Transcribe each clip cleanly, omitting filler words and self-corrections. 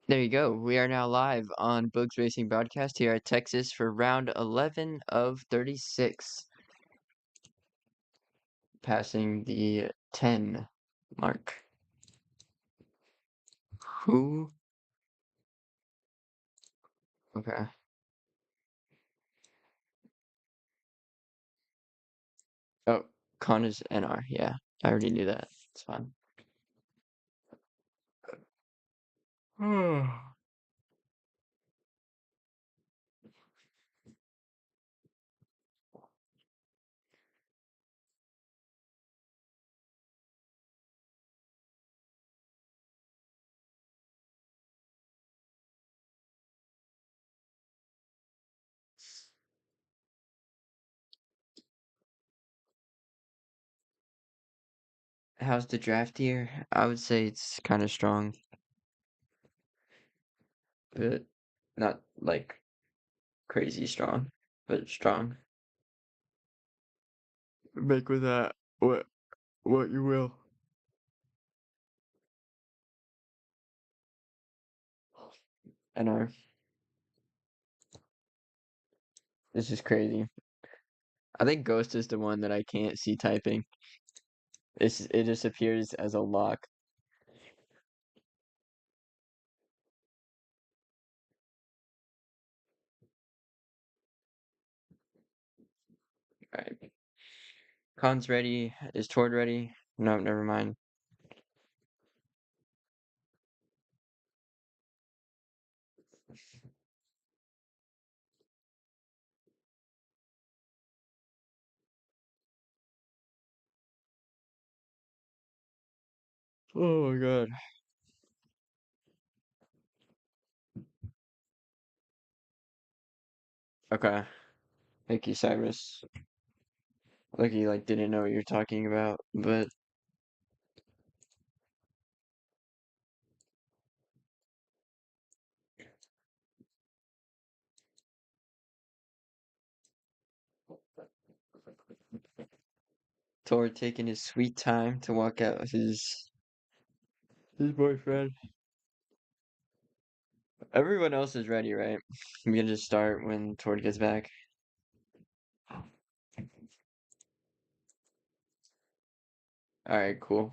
There you go. We are now live on Boogs Racing Broadcast here at Texas for round 11 of 36, passing the 10 mark. Who? Okay. Oh, Con is NR. Yeah, I already knew that. It's fine. How's the draft here? I would say it's kind of strong, but not like crazy strong, but strong. Make with that what you will. NR. This is crazy. I think Ghost is the one that I can't see typing. It just appears as a lock. Alright. Con's ready. Is Tord ready? No, never mind. Oh my god. Okay. Thank you, Cyrus. Like you didn't know what you're talking about, but Tord taking his sweet time to walk out with his boyfriend. Everyone else is ready, right? We can just start when Tord gets back. Alright, cool.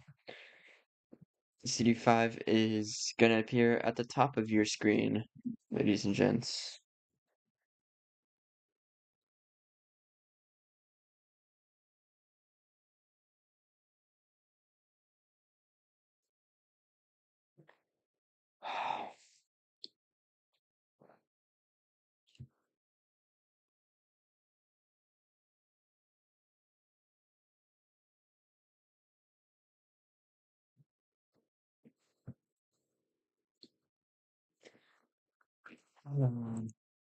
CD5 is gonna appear at the top of your screen, ladies and gents.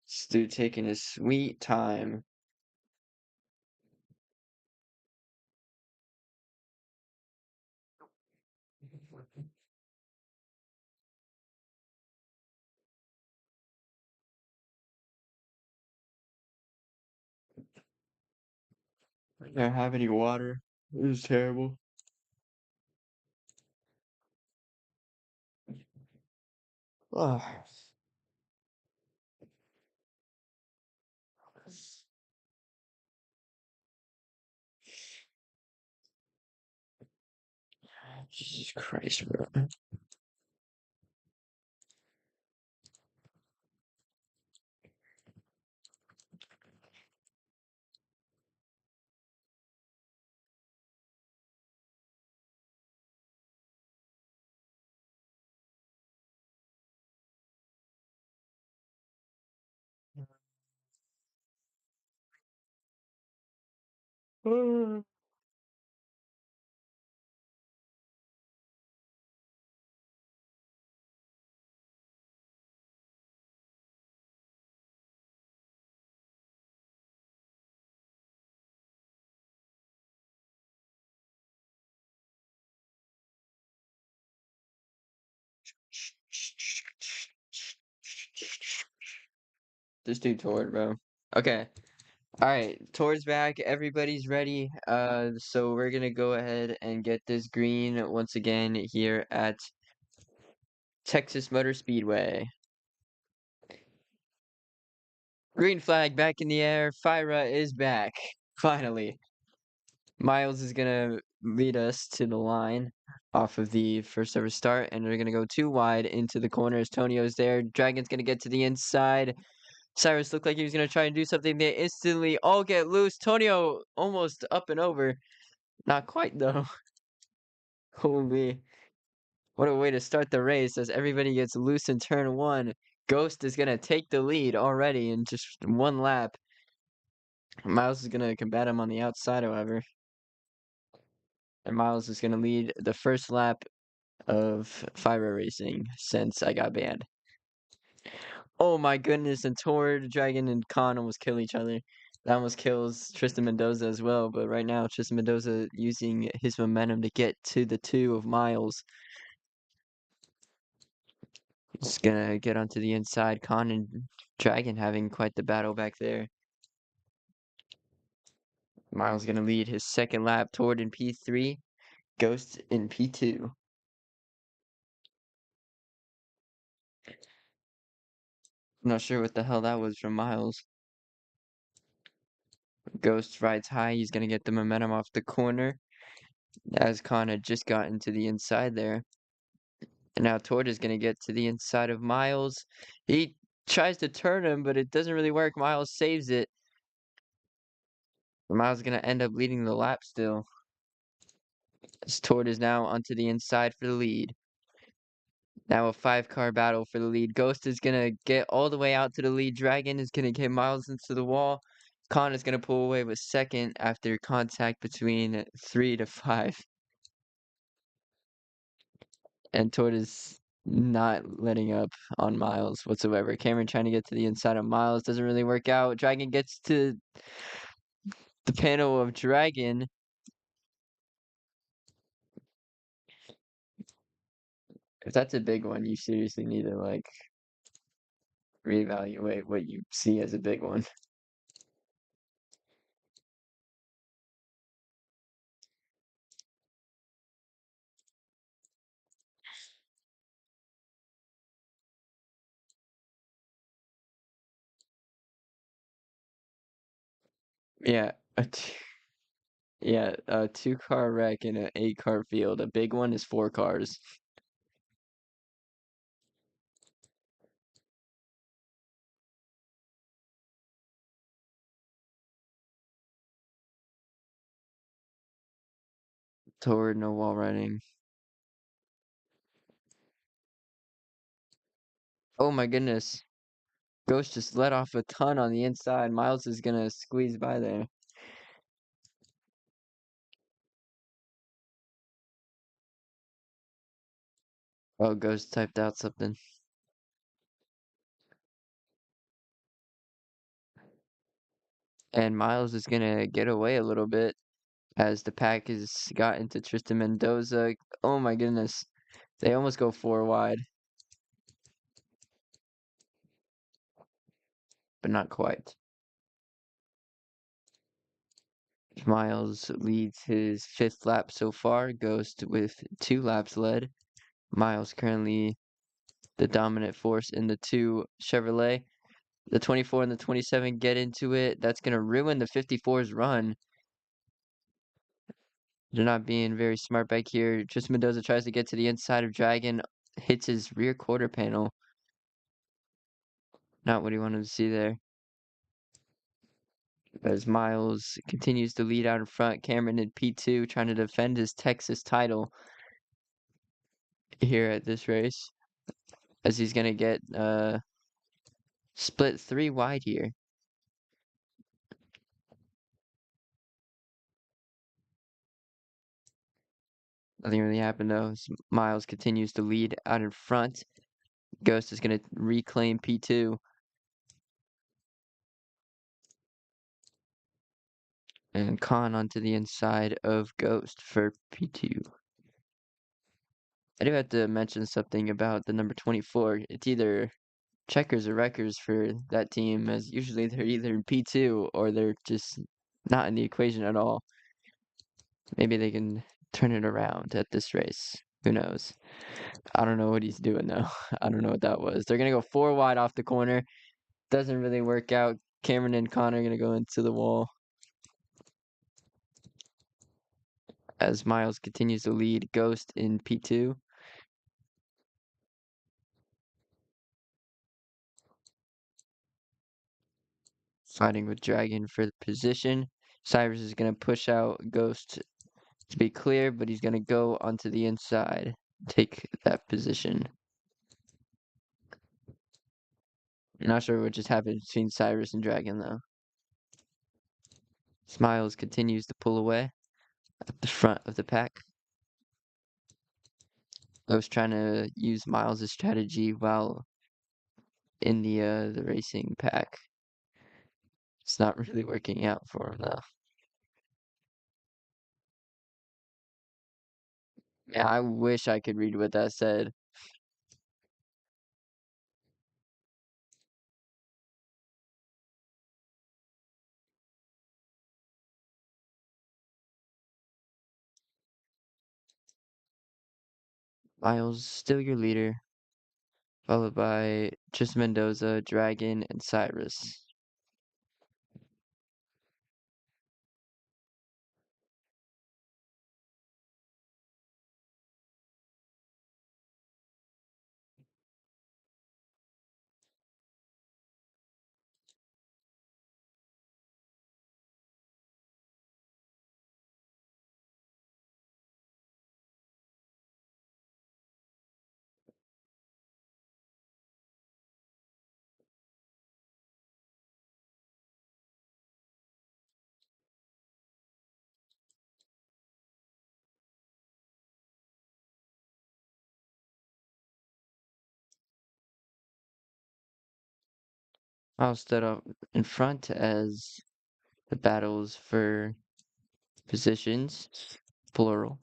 Stu taking his sweet time. Don't have any water. It was terrible. Oh, Jesus Christ, bro. Just do Tord, bro. Okay. Alright, Tord's back. Everybody's ready. So we're gonna go ahead and get this green once again here at Texas Motor Speedway. Green flag back in the air. FIRA is back. Finally. Miles is gonna lead us to the line off of the first ever start, and they're gonna go too wide into the corners. Tonio's there. Dragon's gonna get to the inside. Cyrus looked like he was gonna try and do something. They instantly all get loose. Tonio almost up and over. Not quite though. Holy. What a way to start the race as everybody gets loose in turn one. Ghost is gonna take the lead already in just one lap. Miles is gonna combat him on the outside, however. And Miles is gonna lead the first lap of FIRA racing since I got banned. Oh my goodness, and Tord, Dragon, and Khan almost kill each other. That almost kills Tristan Mendoza as well, but right now Tristan Mendoza using his momentum to get to the 2 of Miles. He's gonna get onto the inside. Khan and Dragon having quite the battle back there. Miles gonna lead his second lap. Tord in P3, Ghost in P2. I'm not sure what the hell that was from Miles. Ghost rides high. He's gonna get the momentum off the corner as Khan had just gotten to the inside there. And now Tord is gonna get to the inside of Miles. He tries to turn him, but it doesn't really work. Miles saves it. Miles is gonna end up leading the lap still. As Tord is now onto the inside for the lead. Now a 5-car battle for the lead. Ghost is gonna get all the way out to the lead. Dragon is gonna get Miles into the wall. Khan is gonna pull away with second after contact between 3 to 5. And Tord is not letting up on Miles whatsoever. Cameron trying to get to the inside of Miles doesn't really work out. Dragon gets to the panel of Dragon. If that's a big one, you seriously need to like reevaluate what you see as a big one. Yeah, yeah, a 2-car wreck in an 8-car field. A big one is 4 cars. Toward no wall running. Oh my goodness. Ghost just let off a ton on the inside. Miles is gonna squeeze by there. Oh, Ghost typed out something. And Miles is gonna get away a little bit as the pack has got into Tristan Mendoza. Oh my goodness. They almost go 4 wide. But not quite. Miles leads his 5th lap so far. Ghost with 2 laps led. Miles currently the dominant force in the 2 Chevrolet. The 24 and the 27 get into it. That's going to ruin the 54's run. They're not being very smart back here. Tristan Mendoza tries to get to the inside of Dragon. Hits his rear quarter panel. Not what he wanted to see there. As Miles continues to lead out in front. Cameron in P2 trying to defend his Texas title here at this race. As he's going to get split 3 wide here. Nothing really happened though. Miles continues to lead out in front. Ghost is going to reclaim P2. And Khan onto the inside of Ghost for P2. I do have to mention something about the number 24. It's either checkers or wreckers for that team, as usually they're either in P2 or they're just not in the equation at all. Maybe they can turn it around at this race. Who knows? I don't know what he's doing though. I don't know what that was. They're gonna go 4 wide off the corner. Doesn't really work out. Cameron and Connor are gonna go into the wall as Miles continues to lead Ghost in P2. Fighting with Dragon for the position. Cyrus is gonna push out Ghost to be clear, but he's gonna go onto the inside, take that position. Not sure what just happened between Cyrus and Dragon though. Smiles continues to pull away at the front of the pack. Ghost trying to use Miles' strategy while in the racing pack. It's not really working out for him though. Yeah, I wish I could read what that said. Miles still your leader, followed by Just Mendoza, Dragon, and Cyrus. Miles stood up in front as the battles for positions, plural,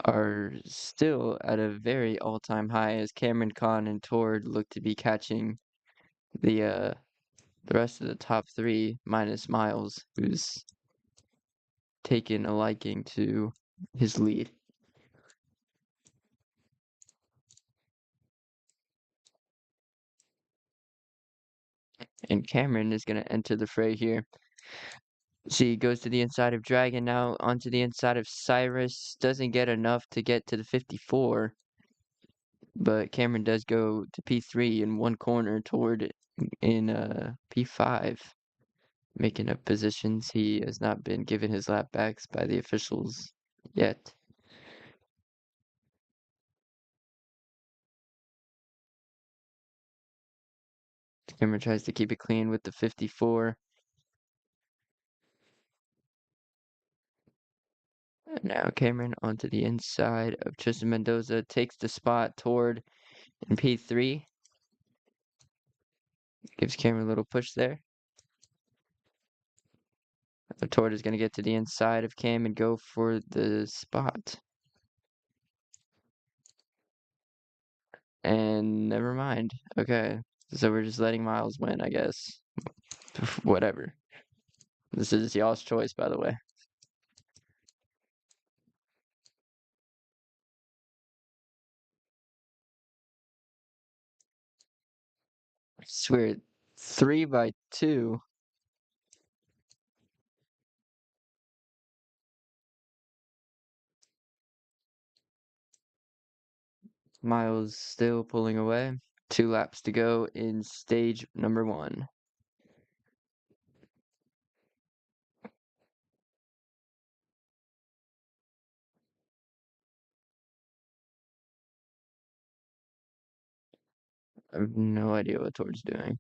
are still at a very all-time high as Cameron Khan and Tord look to be catching the the rest of the top three minus Miles, who's taken a liking to his lead. And Cameron is going to enter the fray here. She goes to the inside of Dragon now, onto the inside of Cyrus. Doesn't get enough to get to the 54. But Cameron does go to P3 in one corner toward in P5. Making up positions. He has not been given his lap backs by the officials yet. Cameron tries to keep it clean with the 54. And now Cameron onto the inside of Tristan Mendoza. Takes the spot toward in P3. Gives Cameron a little push there. Tord is going to get to the inside of Cam and go for the spot. And never mind. Okay. So we're just letting Miles win, I guess. Whatever. This is y'all's choice, by the way. I swear, 3-2. Miles still pulling away. 2 laps to go in stage number 1. I have no idea what Tord's doing.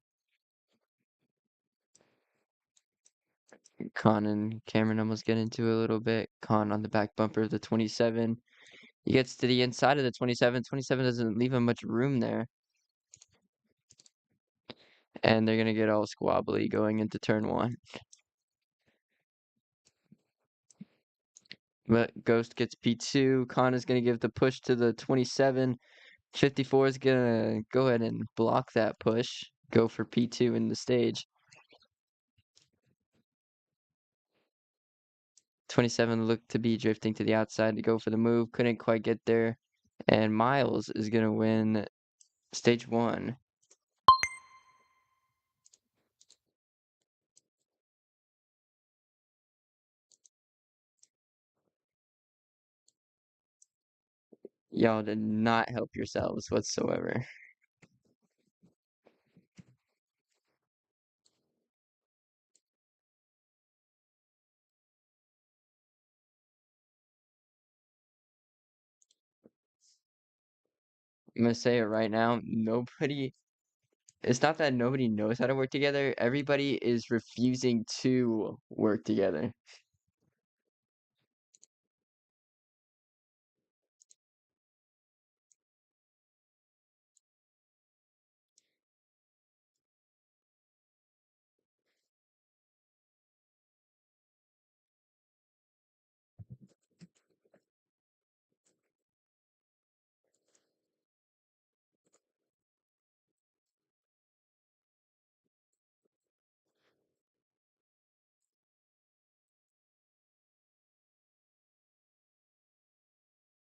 Con and Cameron almost get into a little bit. Con on the back bumper of the 27. He gets to the inside of the 27. 27 doesn't leave him much room there. And they're going to get all squabbly going into turn 1. But Ghost gets P2. Con is going to give the push to the 27. 54 is going to go ahead and block that push. Go for P2 in the stage. 27 looked to be drifting to the outside to go for the move. Couldn't quite get there. And Miles is gonna win stage 1. Y'all did not help yourselves whatsoever. I'm gonna say it right now, it's not that nobody knows how to work together, everybody is refusing to work together.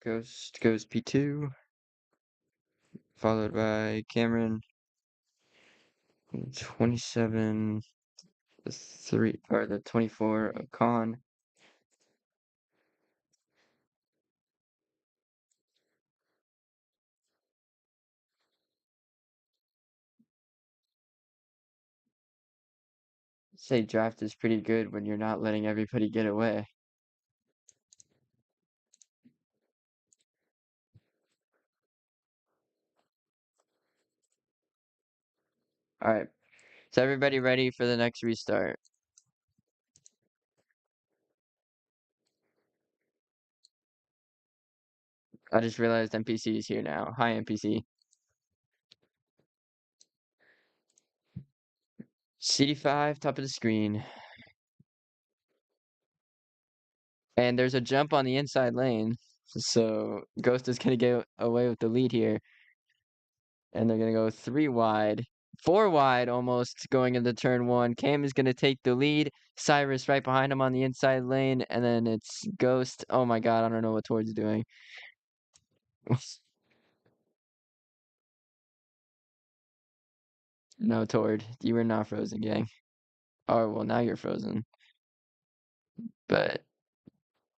Ghost goes P2, followed by Cameron, 27, the 3, or the 24 of Con. Say draft is pretty good when you're not letting everybody get away. Alright, is everybody ready for the next restart? I just realized NPC is here now. Hi, NPC. CD5, top of the screen. And there's a jump on the inside lane. So Ghost is going to get away with the lead here. And they're going to go 3 wide. 4 wide almost going into turn 1. Cam is going to take the lead. Cyrus right behind him on the inside lane. And then it's Ghost. Oh my god, I don't know what Tord's doing. No, Tord, you were not frozen, gang. Oh, well, now you're frozen. But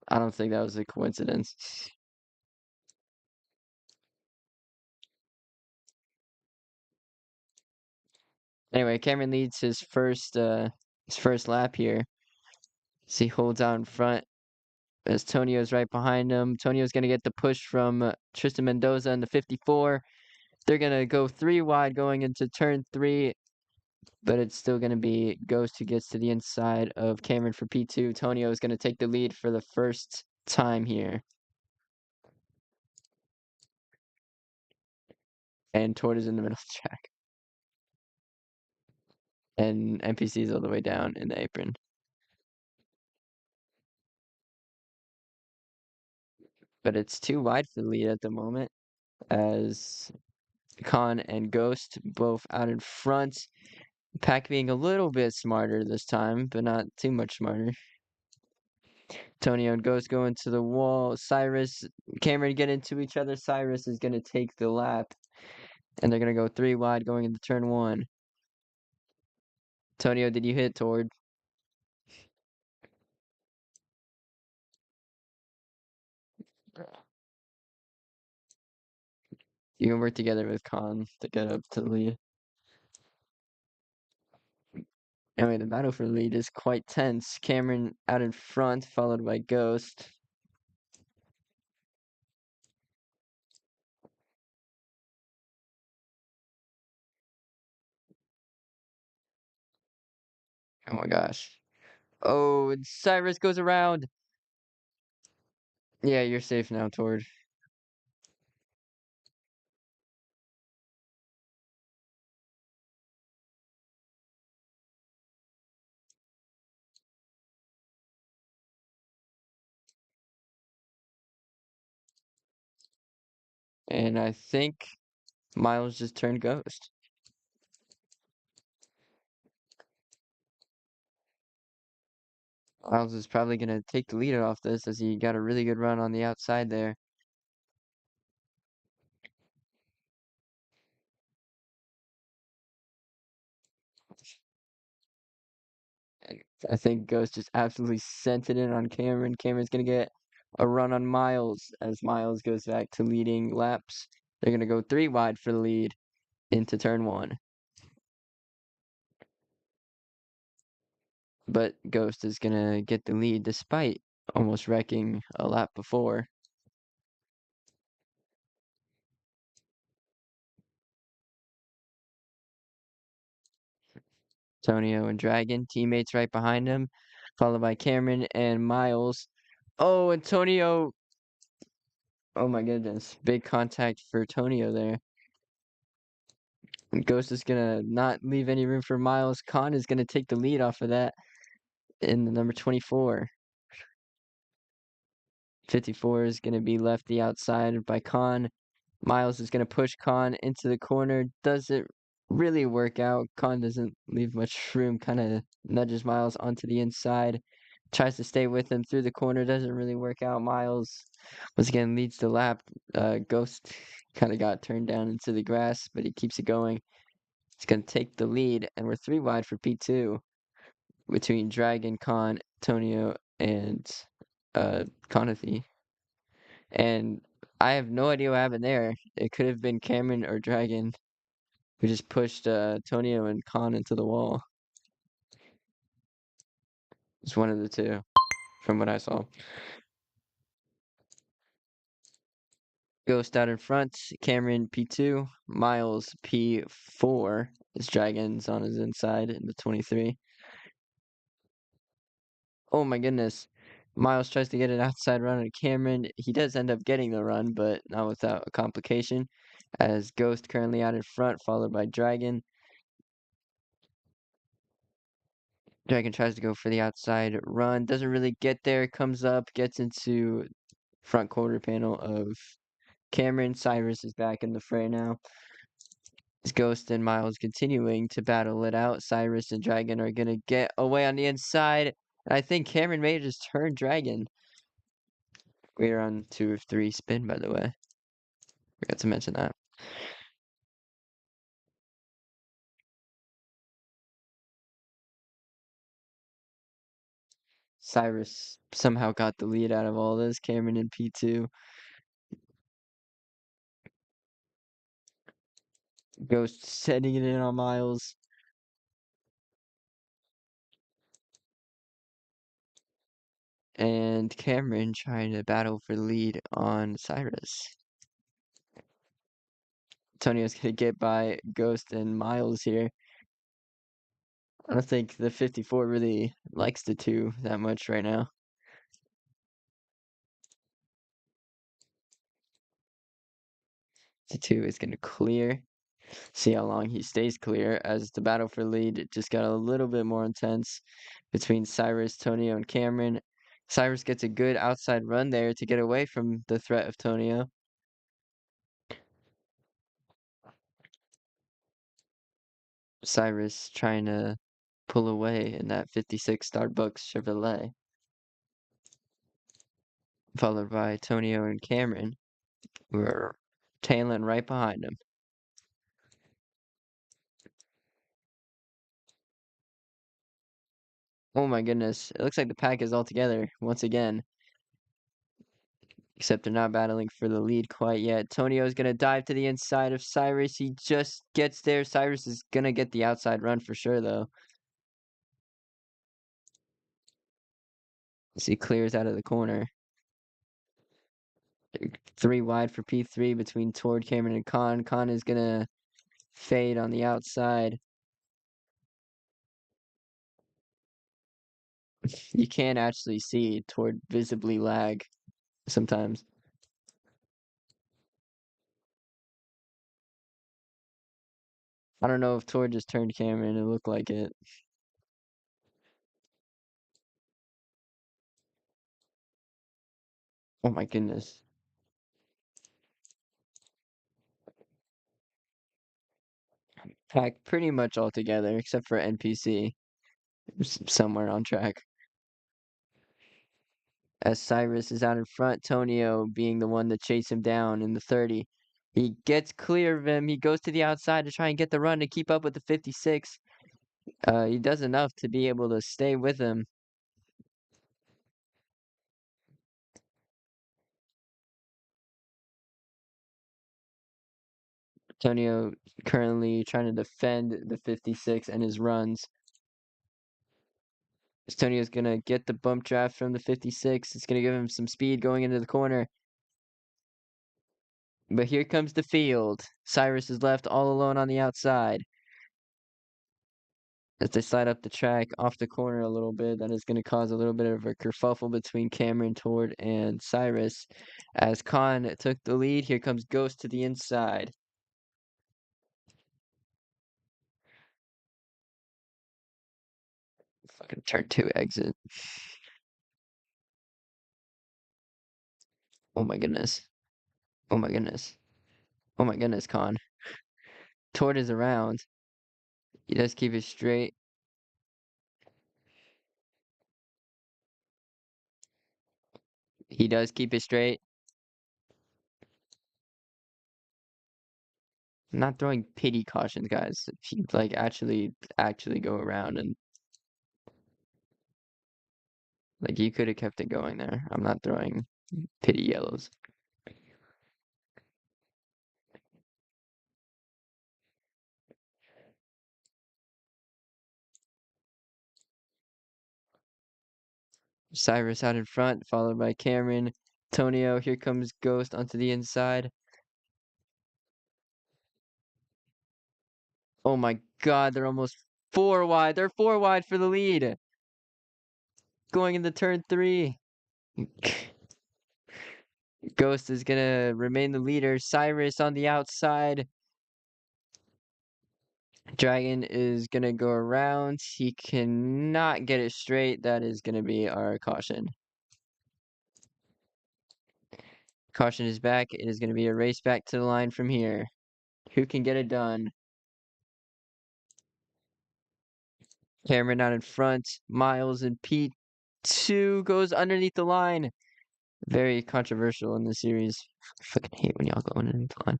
I don't think that was a coincidence. Anyway, Cameron leads his first lap here. So he holds out in front as Tonio's right behind him. Tonio's gonna get the push from Tristan Mendoza in the 54. They're gonna go 3 wide going into turn 3, but it's still gonna be Ghost who gets to the inside of Cameron for P2. Tonio is gonna take the lead for the first time here. And Tord is in the middle of the track. And NPC's all the way down in the apron. But it's too wide for the lead at the moment as Con and Ghost both out in front. Pack being a little bit smarter this time, but not too much smarter. Tonio and Ghost go into the wall. Cyrus, Cameron get into each other. Cyrus is going to take the lap. And they're going to go 3 wide going into turn 1. Tonio, did you hit Tord? You can work together with Con to get up to the lead. Anyway, the battle for the lead is quite tense. Cameron out in front, followed by Ghost. Oh my gosh. Oh, and Cyrus goes around. Yeah, you're safe now, Tord. And I think Miles just turned Ghost. Miles is probably going to take the lead off this as he got a really good run on the outside there. I think Ghost just absolutely sent it in on Cameron. Cameron's gonna get a run on Miles as Miles goes back to leading laps. They're gonna go 3 wide for the lead into turn 1. But Ghost is gonna get the lead despite almost wrecking a lap before. Antonio and Dragon, teammates right behind him, followed by Cameron and Miles. Oh, Antonio. Oh my goodness. Big contact for Antonio there. And Ghost is gonna not leave any room for Miles. Khan is gonna take the lead off of that in the number 24. 54 is gonna be left the outside by Khan. Miles is gonna push Khan into the corner. Doesn't really work out. Khan doesn't leave much room, kind of nudges Miles onto the inside. Tries to stay with him through the corner. Doesn't really work out. Miles once again leads the lap. Ghost kind of got turned down into the grass, but he keeps it going. He's gonna take the lead, and we're 3 wide for P2 between Dragon, Khan, Antonio, and Conathy. And I have no idea what happened there. It could have been Cameron or Dragon who just pushed Antonio and Khan into the wall. It's one of the two, from what I saw. Ghost out in front, Cameron P2, Miles P4. This Dragon's on his inside in the 23. Oh my goodness. Miles tries to get an outside run on Cameron. He does end up getting the run, but not without a complication. As Ghost currently out in front, followed by Dragon. Dragon tries to go for the outside run. Doesn't really get there. Comes up, gets into front quarter panel of Cameron. Cyrus is back in the fray now. As Ghost and Miles continuing to battle it out. Cyrus and Dragon are going to get away on the inside. And I think Cameron may have just turned Dragon. We're on 2 of 3 spin, by the way. Forgot to mention that. Cyrus somehow got the lead out of all this. Cameron in P2. Ghost setting it in on Miles. And Cameron trying to battle for the lead on Cyrus. Antonio's gonna get by Ghost and Miles here. I don't think the 54 really likes the 2 that much right now. The 2 is gonna clear. See how long he stays clear as the battle for lead just got a little bit more intense between Cyrus, Tonio, and Cameron. Cyrus gets a good outside run there to get away from the threat of Tonio. Cyrus trying to pull away in that 56 Starbucks Chevrolet. Followed by Tonio and Cameron, who are tailing right behind him. Oh my goodness. It looks like the pack is all together once again. Except they're not battling for the lead quite yet. Tonio is going to dive to the inside of Cyrus. He just gets there. Cyrus is going to get the outside run for sure, though. As he clears out of the corner. 3 wide for P3 between Tord, Cameron, and Khan. Khan is going to fade on the outside. You can actually see Tord visibly lag sometimes. I don't know if Tord just turned Cameron. It looked like it. Oh my goodness. Pack pretty much all together except for NPC. Somewhere on track. As Cyrus is out in front, Tonio being the one to chase him down in the 30. He gets clear of him. He goes to the outside to try and get the run to keep up with the 56. He does enough to be able to stay with him. Antonio currently trying to defend the 56 and his runs. Antonio's gonna get the bump draft from the 56. It's gonna give him some speed going into the corner. But here comes the field. Cyrus is left all alone on the outside. As they slide up the track off the corner a little bit, that is going to cause a little bit of a kerfuffle between Cameron, Tord, and Cyrus. As Khan took the lead, here comes Ghost to the inside. Fucking turn 2 exit. Oh my goodness. Oh my goodness. Oh my goodness, Khan. Tord is around. He does keep it straight. He does keep it straight. I'm not throwing pity cautions, guys. If you like actually go around and like you could have kept it going there. I'm not throwing pity yellows. Cyrus out in front, followed by Cameron. Tonio, here comes Ghost onto the inside. Oh my god, they're almost 4 wide. They're 4 wide for the lead. Going into turn 3. Ghost is gonna remain the leader. Cyrus on the outside. Dragon is gonna go around. He cannot get it straight. That is gonna be our caution. Caution is back. It is gonna be a race back to the line from here. Who can get it done? Cameron out in front. Miles and P2 goes underneath the line. Very controversial in this series. I fucking hate when y'all go underneath the line.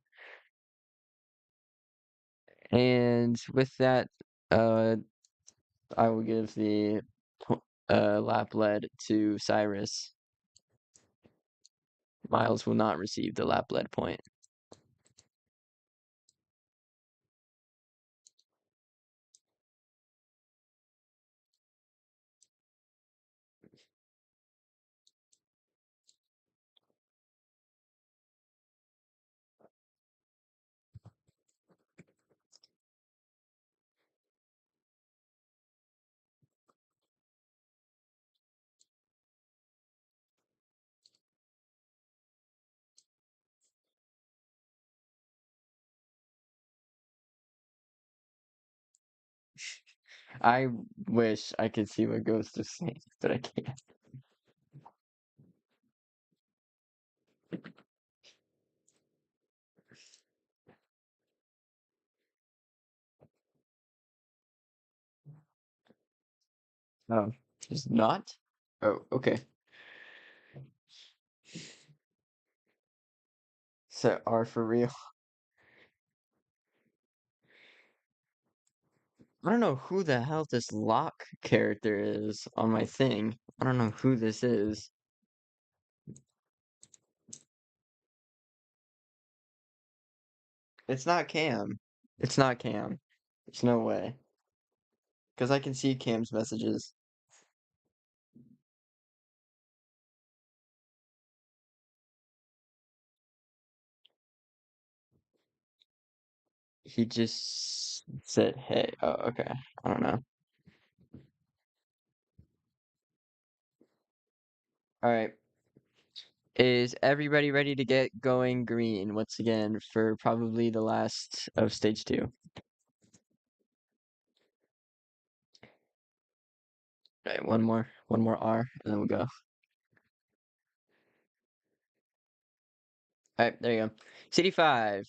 And with that, uh, I will give the lap lead to Cyrus. Miles will not receive the lap lead point. I wish I could see what Ghost is saying, but I can't. Oh, he's not? Oh, okay. So R for real. I don't know who the hell this lock character is on my thing. I don't know who this is. It's not Cam. It's not Cam. There's no way. Because I can see Cam's messages. He just said, hey. Oh, okay. I don't know. All right. Is everybody ready to get going green once again for probably the last of stage 2? All right, one more R, and then we'll go. All right, there you go. City 5.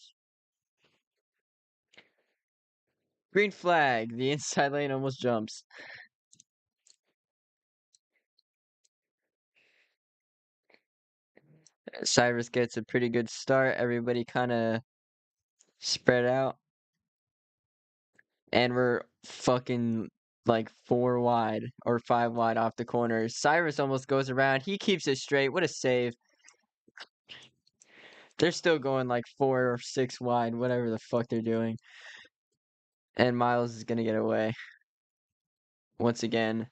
Green flag. The inside lane almost jumps. Cyrus gets a pretty good start. Everybody kind of spread out. And we're fucking like 4 wide or 5 wide off the corner. Cyrus almost goes around. He keeps it straight. What a save. They're still going like 4 or 6 wide, whatever the fuck they're doing. And Miles is gonna get away. Once again.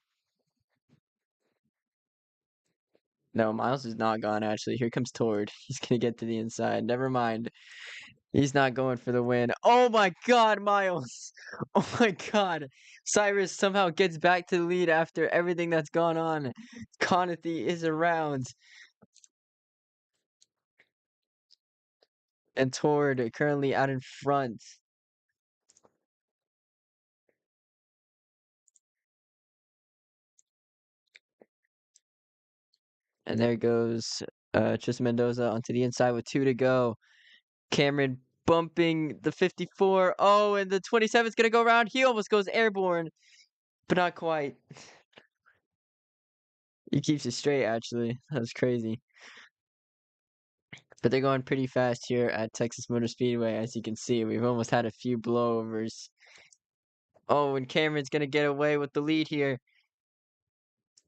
No, Miles is not gone actually. Here comes Tord. He's gonna get to the inside. Never mind. He's not going for the win. Oh my god, Miles! Oh my god. Cyrus somehow gets back to the lead after everything that's gone on. Conathy is around. And Tord currently out in front. And there goes Tristan Mendoza onto the inside with 2 to go. Cameron bumping the 54. Oh, and the 27 is going to go around. He almost goes airborne, but not quite. He keeps it straight, actually. That was crazy. But they're going pretty fast here at Texas Motor Speedway, as you can see. We've almost had a few blowovers. Oh, and Cameron's going to get away with the lead here.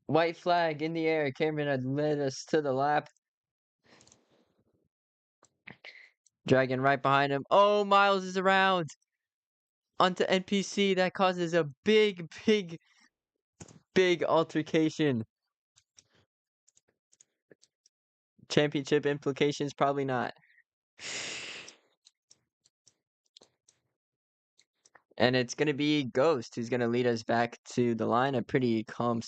White flag in the air. Cameron had led us to the lap. Dragon right behind him. Oh, Miles is around. Onto NPC. That causes a big, big, big altercation. Championship implications? Probably not. And it's going to be Ghost who's going to lead us back to the line. A pretty calm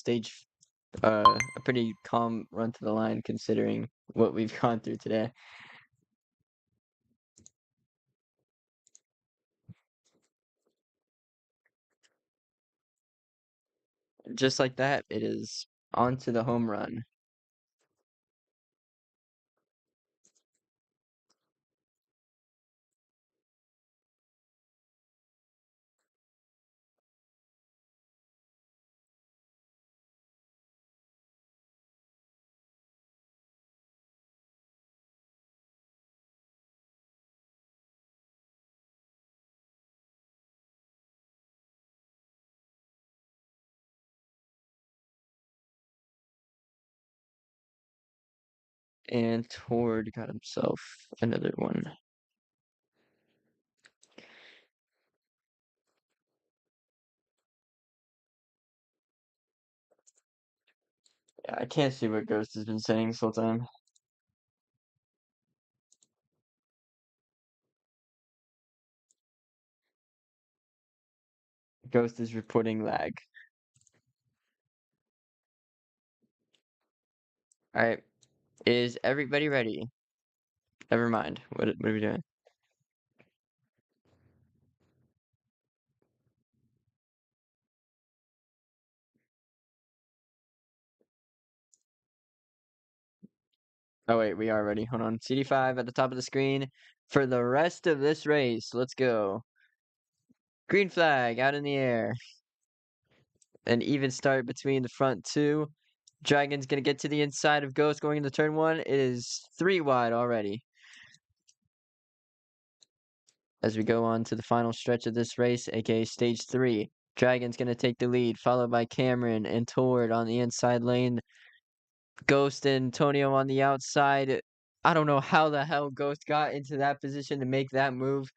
a pretty calm run to the line considering what we've gone through today. Just like that, it is on to the home run. And Tord got himself another one. Yeah, I can't see what Ghost has been saying this whole time. Ghost is reporting lag. Alright. Is everybody ready? Never mind. What are we doing? Oh wait, we are ready. Hold on. CD5 at the top of the screen for the rest of this race. Let's go. Green flag out in the air. An even start between the front two. Dragon's gonna get to the inside of Ghost going into turn 1. It is 3 wide already. As we go on to the final stretch of this race, aka stage 3. Dragon's gonna take the lead, followed by Cameron and Tord on the inside lane. Ghost and Antonio on the outside. I don't know how the hell Ghost got into that position to make that move,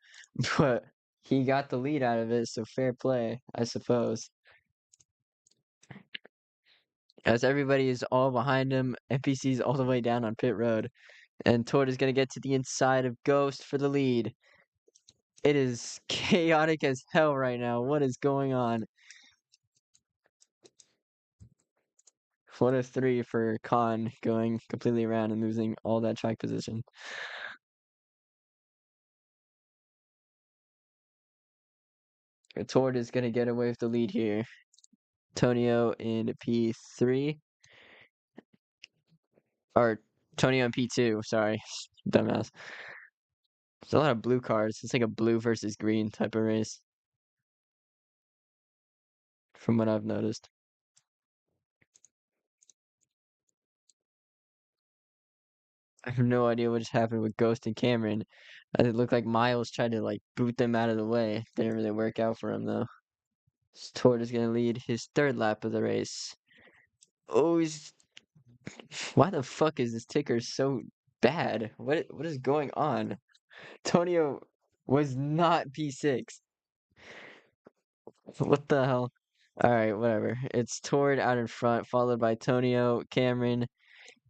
but he got the lead out of it, so fair play, I suppose. As everybody is all behind him, NPC's all the way down on pit road. And Tord is going to get to the inside of Ghost for the lead. It is chaotic as hell right now. What is going on? What a 3 for Khan going completely around and losing all that track position. Tord is going to get away with the lead here. Tonio in P3. Or Tonio in P2, sorry. Dumbass. There's a lot of blue cars. It's like a blue versus green type of race. From what I've noticed. I have no idea what just happened with Ghost and Cameron. It looked like Miles tried to like boot them out of the way. Didn't really work out for him though. Tord is going to lead his third lap of the race. Oh, he's... Why the fuck is this ticker so bad? What is going on? Tonio was not P6. What the hell? Alright, whatever. It's Tord out in front, followed by Tonio, Cameron,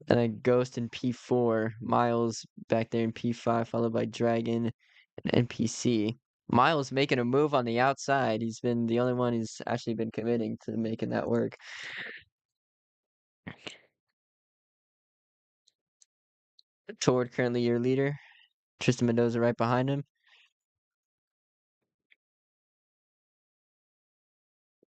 and then Ghost in P4. Miles back there in P5, followed by Dragon and NPC. Miles making a move on the outside. He's been the only one who's actually been committing to making that work. Tord currently your leader. Tristan Mendoza right behind him.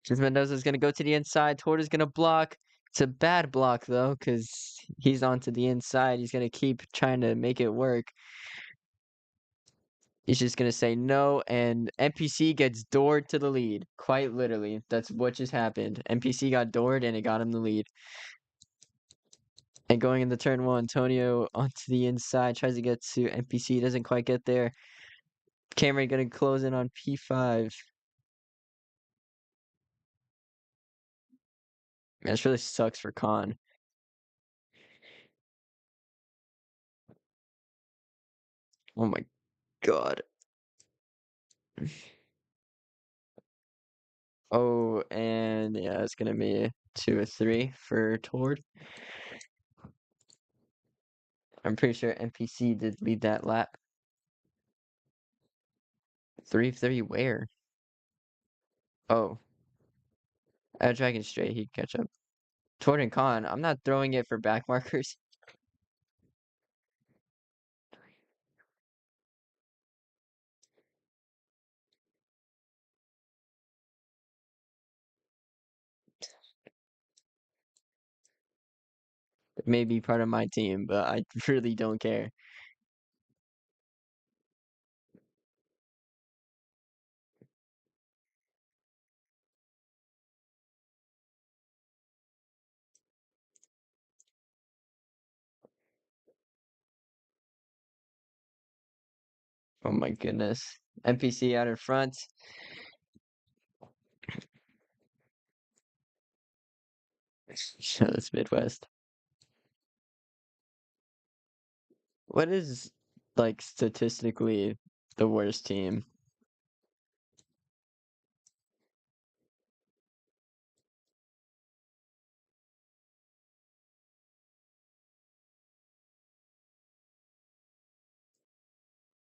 Tristan Mendoza's going to go to the inside. Tord is going to block. It's a bad block, though, because he's onto the inside. He's going to keep trying to make it work. He's just going to say no, and NPC gets doored to the lead. Quite literally. That's what just happened. NPC got doored, and it got him the lead. And going into turn one, Antonio onto the inside, tries to get to NPC, doesn't quite get there. Cameron going to close in on P5. Man, this really sucks for Khan. Oh my god. Oh, and yeah, it's gonna be a 2 or 3 for Tord. I'm pretty sure NPC did lead that lap. 3-3 where? Oh, Dragon Straight, he'd catch up. Tord and Khan, I'm not throwing it for back markers. It may be part of my team, but I really don't care. Oh my goodness. NPC out in front. Show this Midwest. What is, like, statistically the worst team?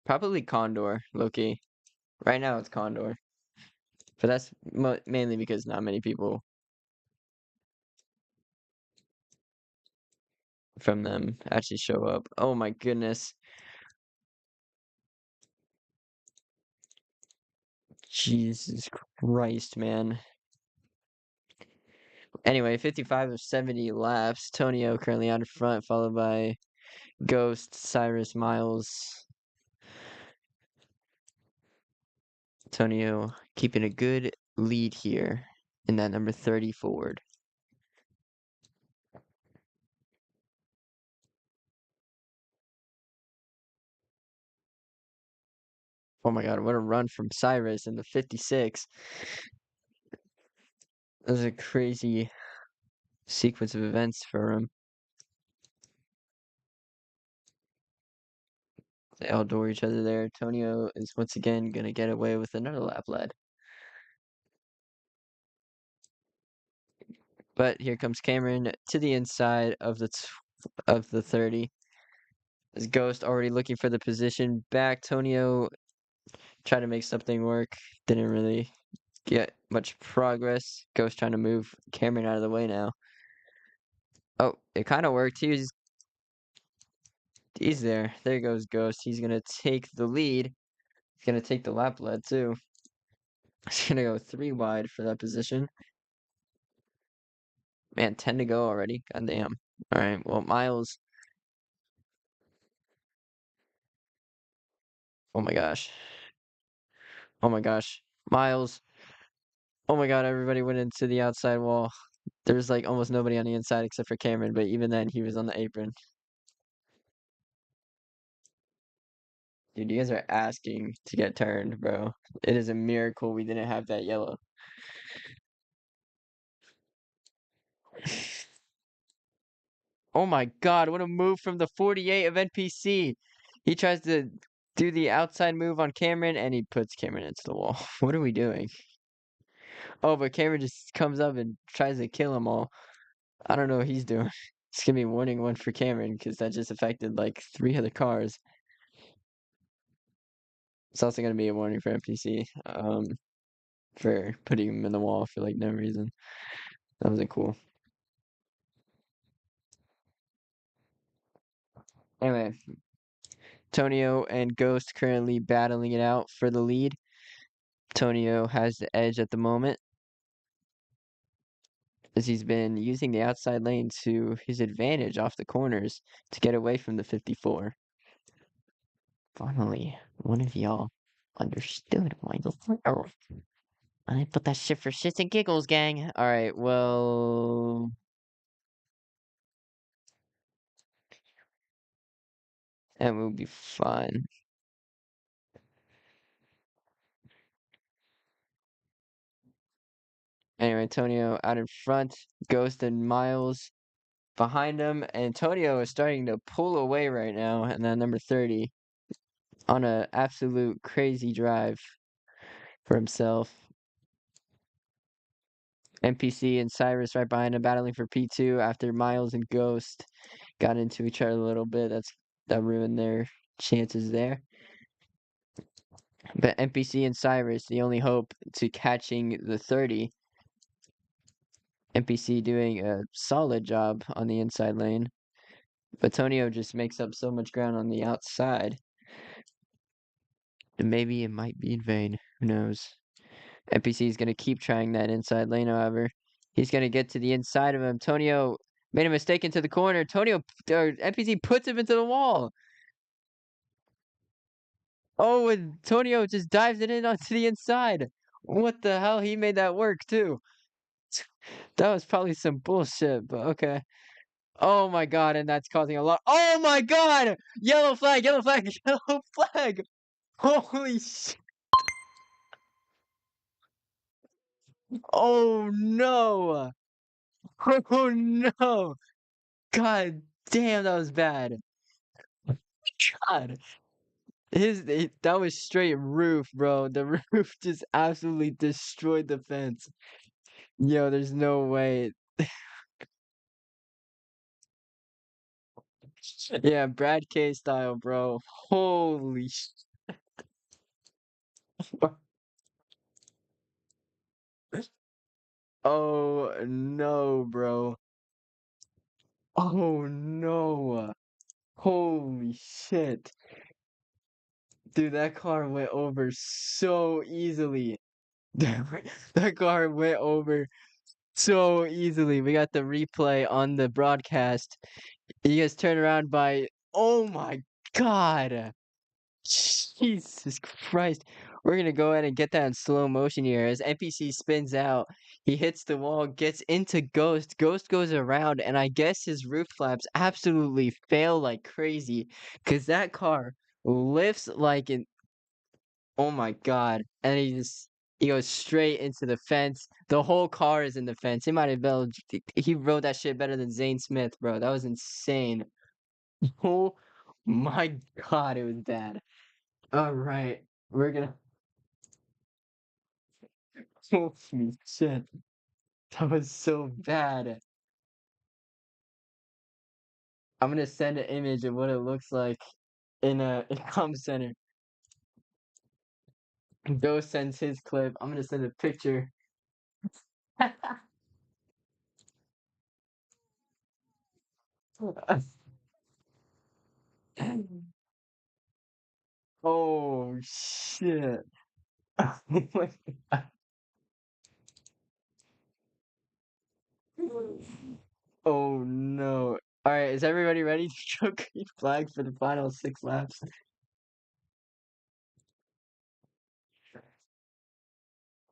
Probably Condor, Loki. Right now it's Condor. But that's mainly because not many people from them actually show up. Oh my goodness. Jesus Christ, man. Anyway, 55 of 70 laps. Tonio currently out in front, followed by Ghost, Cyrus, Miles. Tonio keeping a good lead here in that number 30 Ford. Oh my god, what a run from Cyrus in the 56. That was a crazy sequence of events for him. They all door each other there. Tonio is once again going to get away with another lap lead. But here comes Cameron to the inside of the 30. This Ghost already looking for the position back. Tonio tried to make something work. Didn't really get much progress. Ghost trying to move Cameron out of the way now. Oh, it kind of worked. He's there. There goes Ghost. He's going to take the lead. He's going to take the lap lead too. He's going to go 3 wide for that position. Man, 10 to go already. God damn. All right. Well, Miles. Oh my gosh. Oh my gosh. Miles. Oh my god, everybody went into the outside wall. There's like almost nobody on the inside except for Cameron, but even then he was on the apron. Dude, you guys are asking to get turned, bro. It is a miracle we didn't have that yellow. Oh my God, what a move from the 48 of NPC. He tries to do the outside move on Cameron and he puts Cameron into the wall. What are we doing? Oh, but Cameron just comes up and tries to kill them all. I don't know what he's doing. It's gonna be warning one for Cameron because that just affected like 3 other cars. It's also gonna be a warning for NPC, for putting him in the wall for like no reason. That wasn't cool. Anyway, Tonio and Ghost currently battling it out for the lead. Tonio has the edge at the moment as he's been using the outside lane to his advantage off the corners to get away from the 54. Finally, one of y'all understood my little. I put that shit for shits and giggles, gang. Alright, well. And we'll be fine. Anyway, Antonio out in front, Ghost and Miles behind him. Antonio is starting to pull away right now, and then number 30 on a absolute crazy drive for himself. NPC and Cyrus right behind him, battling for P2 after Miles and Ghost got into each other a little bit. That ruined their chances there. But NPC and Cyrus, the only hope to catching the 30. NPC doing a solid job on the inside lane. But Tonio just makes up so much ground on the outside. And maybe it might be in vain. Who knows? NPC is going to keep trying that inside lane, however. He's going to get to the inside of him. Tonio made a mistake into the corner. NPC puts him into the wall. Oh, and Tonio just dives it in onto the inside. What the hell? He made that work, too. That was probably some bullshit, but okay. Oh my God, and that's causing a lot. Oh my God! Yellow flag, yellow flag, yellow flag! Holy shit! Oh no! Oh no! God damn, that was bad. God, that was straight roof, bro. The roof just absolutely destroyed the fence. Yo, there's no way. Yeah, Brad K style, bro. Holy sh. Oh no, bro. Oh no. Holy shit. Dude, that car went over so easily. That car went over so easily. We got the replay on the broadcast. You guys turn around by, oh my God. Jesus Christ. We're gonna go ahead and get that in slow motion here as NPC spins out. He hits the wall, gets into Ghost. Ghost goes around, and I guess his roof flaps absolutely fail like crazy. Cause that car lifts like an, oh my God. And he goes straight into the fence. The whole car is in the fence. He might have been, he rode that shit better than Zane Smith, bro. That was insane. Oh my God, it was bad. All right, we're gonna. Holy shit, that was so bad. I'm gonna send an image of what it looks like in comm center. Go sends his clip. I'm gonna send a picture. Oh shit. Oh my God. Oh no. All right, is everybody ready to show green flag for the final 6 laps?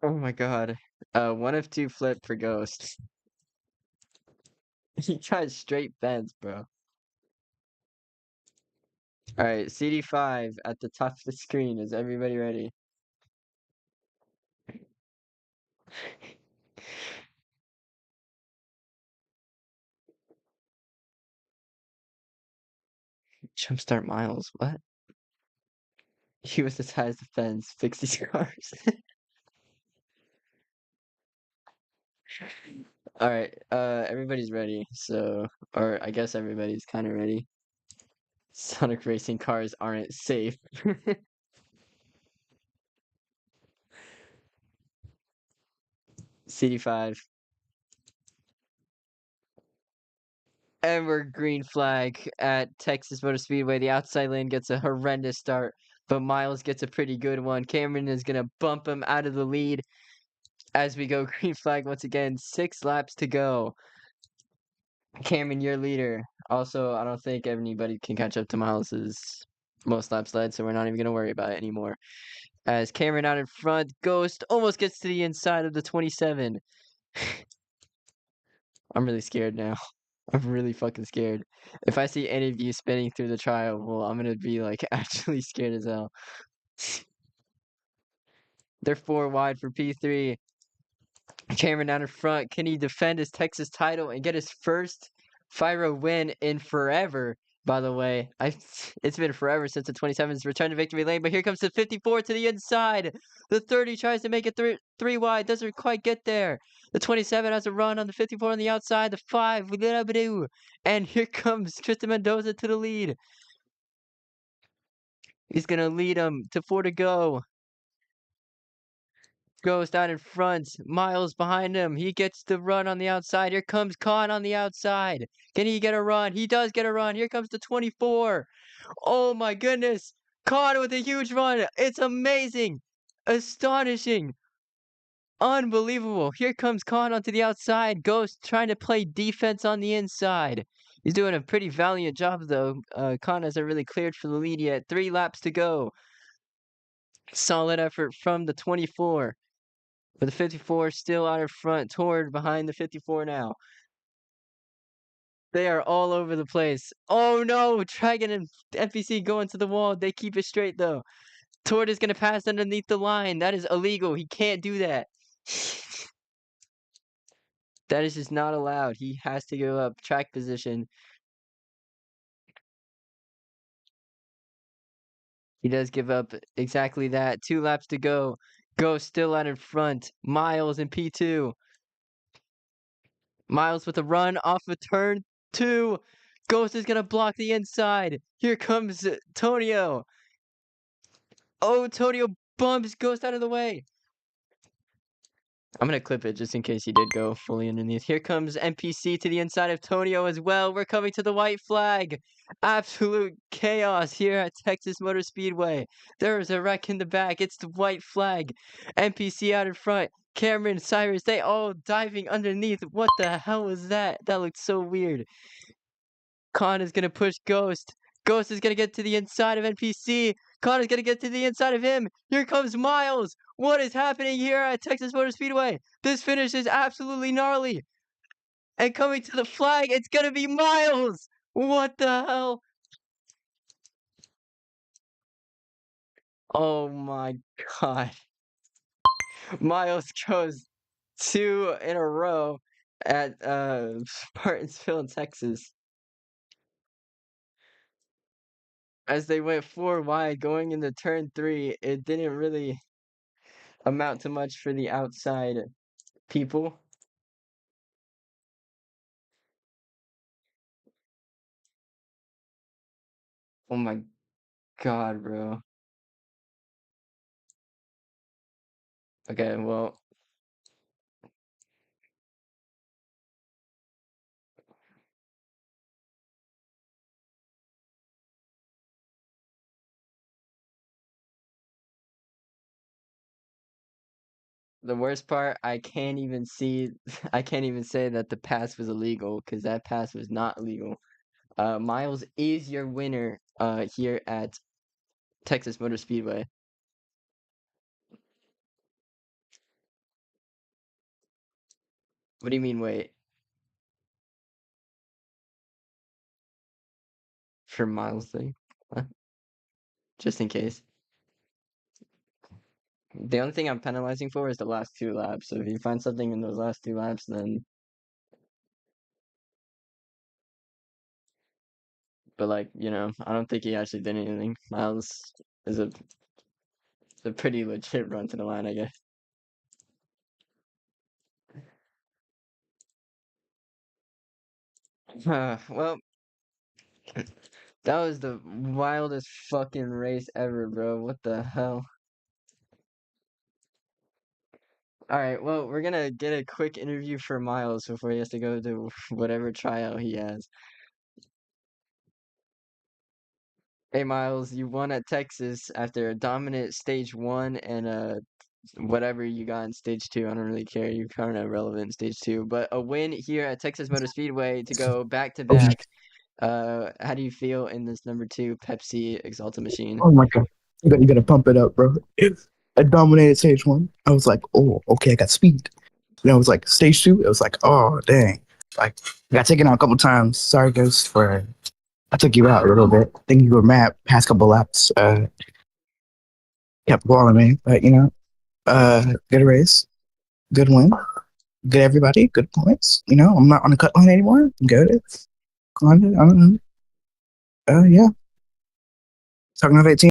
Oh my God. One of two flip for Ghost. He tried straight fence, bro. All right, CD5 at the top of the screen. Is everybody ready? Jumpstart Miles. What? He was as high as the fence. Fix these cars. All right. Everybody's ready. So, or I guess everybody's kind of ready. Sonic racing cars aren't safe. CD5. Ever green flag at Texas Motor Speedway. The outside lane gets a horrendous start, but Miles gets a pretty good one. Cameron is gonna bump him out of the lead as we go green flag once again. 6 laps to go. Cameron, your leader. Also, I don't think anybody can catch up to Miles's most laps led, so we're not even gonna worry about it anymore. As Cameron out in front, Ghost almost gets to the inside of the 27. I'm really scared now. I'm really fucking scared. If I see any of you spinning through the trial, well, I'm gonna be like actually scared as hell. They're 4 wide for P3. Cameron out in front. Can he defend his Texas title and get his first FIRA win in forever? By the way, it's been forever since the 27's return to victory lane, but here comes the 54 to the inside. The 30 tries to make it 3 wide, doesn't quite get there. The 27 has a run on the 54 on the outside. The 5, and here comes Tristan Mendoza to the lead. He's gonna lead him to 4 to go. Ghost out in front, Miles behind him. He gets the run on the outside. Here comes Khan on the outside. Can he get a run? He does get a run. Here comes the 24. Oh my goodness. Khan with a huge run. It's amazing. Astonishing. Unbelievable. Here comes Khan onto the outside. Ghost trying to play defense on the inside. He's doing a pretty valiant job though. Khan hasn't really cleared for the lead yet. 3 laps to go. Solid effort from the 24. But the 54 still out in front, toward behind the 54 now. They are all over the place. Oh no! Dragon and NPC going to the wall. They keep it straight though. Tord is gonna pass underneath the line. That is illegal. He can't do that. That is just not allowed. He has to go up track position. He does give up exactly that. 2 laps to go. Ghost still out in front. Miles in P2. Miles with a run off of turn 2. Ghost is gonna block the inside. Here comes Tonio. Oh, Tonio bumps Ghost out of the way. I'm gonna clip it just in case he did go fully underneath. Here comes NPC to the inside of Tonio as well. We're coming to the white flag. Absolute chaos here at Texas Motor Speedway. There is a wreck in the back. It's the white flag. NPC out in front. Cameron, Cyrus, they all diving underneath. What the hell was that? That looked so weird. Khan is gonna push Ghost. Ghost is gonna get to the inside of NPC. Khan is gonna get to the inside of him. Here comes Miles. What is happening here at Texas Motor Speedway? This finish is absolutely gnarly. And coming to the flag, it's gonna be Miles. What the hell? Oh my god. Miles goes 2 in a row at Spartansville, Texas. As they went 4 wide going into turn 3, it didn't really amount to much for the outside people. Oh my god, bro. Okay, well, the worst part, I can't even see, I can't even say that the pass was illegal because that pass was not illegal. Miles is your winner here at Texas Motor Speedway. What do you mean, wait? For Miles thing? What? just in case. The only thing I'm penalizing for is the last 2 laps. So if you find something in those last 2 laps, then. But like, I don't think he actually did anything. Miles is a pretty legit run to the line, I guess. Well, that was the wildest fucking race ever, bro. What the hell? All right, well, we're gonna get a quick interview for Miles before he has to go to whatever tryout he has. Hey, Miles, you won at Texas after a dominant stage 1 and whatever you got in stage 2. I don't really care. You're kind of irrelevant in stage 2, but a win here at Texas Motor Speedway to go back to Oh, back. How do you feel in this number 2 Pepsi Exalta machine? oh my god. You gotta pump it up, bro. I dominated stage one. I was like, oh, okay, I got speed. Then I was like, stage two, it was like, oh dang. Like I got taken out a couple times. Sorry guys for I took you out a little bit. I think you were mad past couple laps. Kept balling me. But good race, good win, good everybody, good points. I'm not on the cut line anymore. I'm good. I don't know. Yeah. Talking about 18.